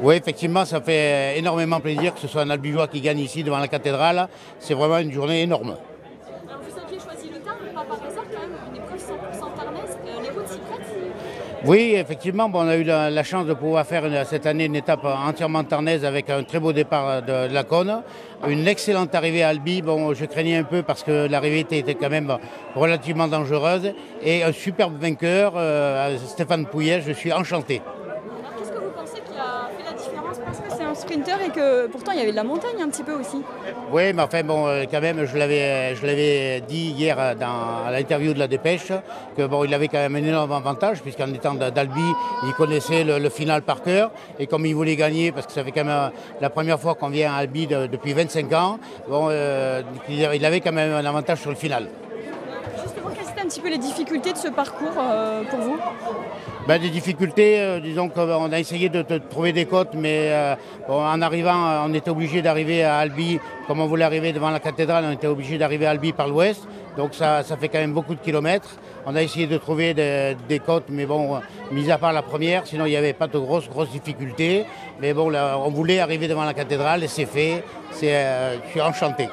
Oui, effectivement, ça fait énormément plaisir que ce soit un Albigeois qui gagne ici devant la cathédrale. C'est vraiment une journée énorme. Alors vous aviez choisi le Tarn, pas par hasard quand même, une épreuve 100% tarnaise. Les routes s'y prêtent? Oui, effectivement, bon, on a eu la chance de pouvoir faire cette année une étape entièrement tarnaise avec un très beau départ de la Cône. Une excellente arrivée à Albi. Bon, je craignais un peu parce que l'arrivée était quand même relativement dangereuse. Et un superbe vainqueur, Stéphane Pouillet, je suis enchanté. Alors qu'est-ce que vous pensez qui a fait la différence? Parce que c'est un sprinter et que pourtant il y avait de la montagne un petit peu aussi. Oui, mais enfin, bon, quand même, je l'avais dit hier à l'interview de la Dépêche, que bon, il avait quand même un énorme avantage, puisqu'en étant d'Albi, il connaissait le final par cœur, et comme il voulait gagner, parce que ça fait quand même la première fois qu'on vient à Albi depuis 25 ans, bon, il avait quand même un avantage sur le final. Justement, quelles étaient un petit peu les difficultés de ce parcours pour vous? Ben, des difficultés, disons qu'on a essayé de trouver des côtes, mais bon, en arrivant, on était obligé d'arriver à Albi, comme on voulait arriver devant la cathédrale, on était obligé d'arriver à Albi par l'ouest, donc ça fait quand même beaucoup de kilomètres. On a essayé de trouver des côtes, mais bon, mis à part la première, sinon il n'y avait pas de grosses difficultés. Mais bon, là, on voulait arriver devant la cathédrale et c'est fait, je suis enchanté.